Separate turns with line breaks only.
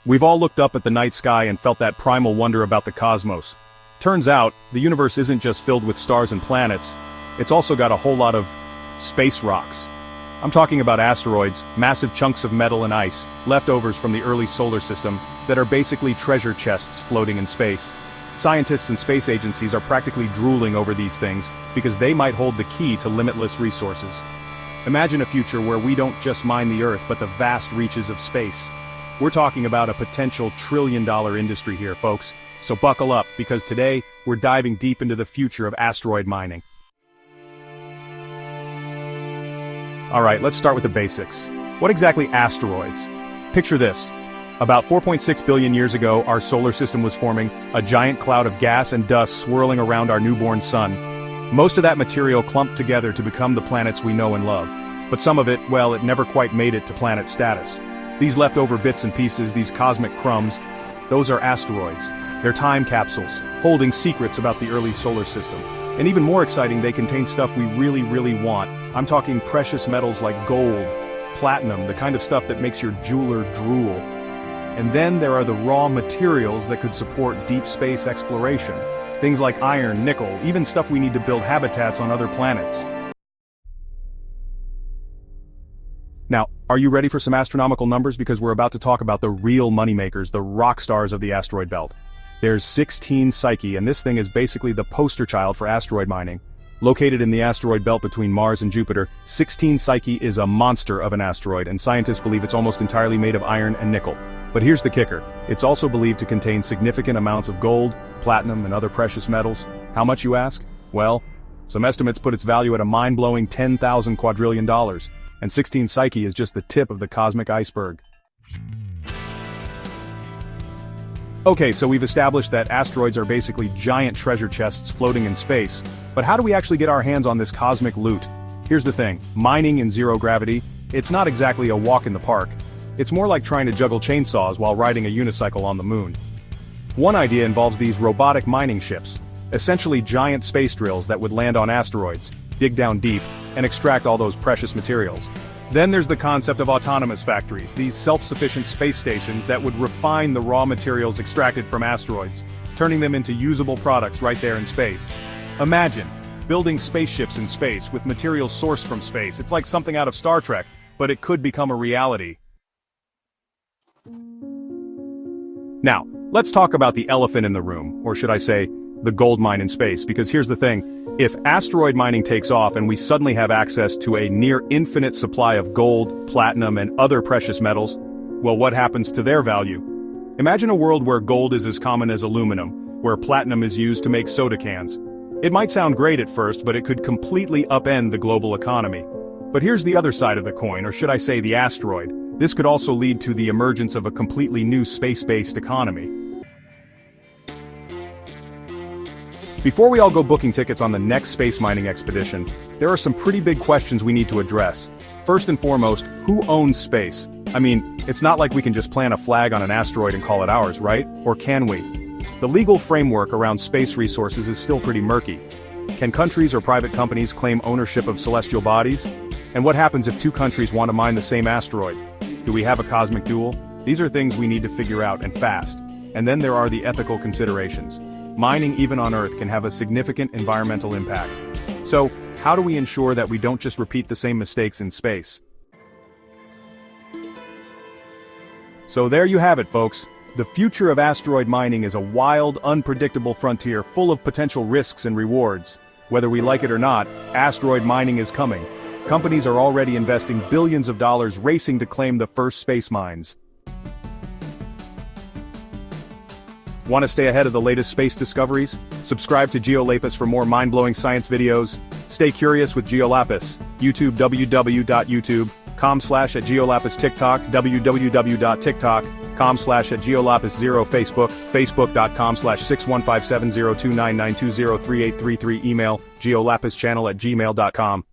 We've all looked up at the night sky and felt that primal wonder about the cosmos. Turns out, the universe isn't just filled with stars and planets, it's also got a whole lot of space rocks. I'm talking about asteroids, massive chunks of metal and ice, leftovers from the early solar system, that are basically treasure chests floating in space. Scientists and space agencies are practically drooling over these things, because they might hold the key to limitless resources. Imagine a future where we don't just mine the Earth but the vast reaches of space. We're talking about a potential trillion-dollar industry here, folks. So buckle up, because today, we're diving deep into the future of asteroid mining. Alright, let's start with the basics. What exactly asteroids? Picture this. About 4.6 billion years ago, our solar system was forming, a giant cloud of gas and dust swirling around our newborn sun. Most of that material clumped together to become the planets we know and love. But some of it, well, it never quite made it to planet status. These leftover bits and pieces, these cosmic crumbs, those are asteroids. They're time capsules, holding secrets about the early solar system. And even more exciting, they contain stuff we really want. I'm talking precious metals like gold, platinum, the kind of stuff that makes your jeweler drool. And then there are the raw materials that could support deep space exploration. Things like iron, nickel, even stuff we need to build habitats on other planets. Now, are you ready for some astronomical numbers? Because we're about to talk about the real moneymakers, the rock stars of the asteroid belt. There's 16 Psyche, and this thing is basically the poster child for asteroid mining. Located in the asteroid belt between Mars and Jupiter, 16 Psyche is a monster of an asteroid, and scientists believe it's almost entirely made of iron and nickel. But here's the kicker. It's also believed to contain significant amounts of gold, platinum, and other precious metals. How much, you ask? Well, some estimates put its value at a mind-blowing $10,000 quadrillion, and 16 Psyche is just the tip of the cosmic iceberg. Okay, so we've established that asteroids are basically giant treasure chests floating in space, but how do we actually get our hands on this cosmic loot? Here's the thing, mining in zero gravity, it's not exactly a walk in the park. It's more like trying to juggle chainsaws while riding a unicycle on the moon. One idea involves these robotic mining ships, essentially giant space drills that would land on asteroids, dig down deep, and extract all those precious materials. Then there's the concept of autonomous factories, these self-sufficient space stations that would refine the raw materials extracted from asteroids, turning them into usable products right there in space. Imagine building spaceships in space with materials sourced from space. It's like something out of Star Trek, but it could become a reality. Now, let's talk about the elephant in the room, or should I say, the gold mine in space, because here's the thing. If asteroid mining takes off and we suddenly have access to a near-infinite supply of gold, platinum, and other precious metals, well, what happens to their value? Imagine a world where gold is as common as aluminum, where platinum is used to make soda cans. It might sound great at first, but it could completely upend the global economy. But here's the other side of the coin, or should I say the asteroid. This could also lead to the emergence of a completely new space-based economy. Before we all go booking tickets on the next space mining expedition, there are some pretty big questions we need to address. First and foremost, who owns space? I mean, it's not like we can just plant a flag on an asteroid and call it ours, right? Or can we? The legal framework around space resources is still pretty murky. Can countries or private companies claim ownership of celestial bodies? And what happens if two countries want to mine the same asteroid? Do we have a cosmic duel? These are things we need to figure out, and fast. And then there are the ethical considerations. Mining even on Earth can have a significant environmental impact. So, how do we ensure that we don't just repeat the same mistakes in space? So there you have it, folks. The future of asteroid mining is a wild, unpredictable frontier full of potential risks and rewards. Whether we like it or not, asteroid mining is coming. Companies are already investing billions of dollars racing to claim the first space mines. Want to stay ahead of the latest space discoveries? Subscribe to Geolapis for more mind-blowing science videos. Stay curious with Geolapis. YouTube www.youtube.com/@Geolapis, TikTok www.tiktok.com/@Geolapis0, Facebook facebook.com/615702992038333, email geolapischannel@gmail.com.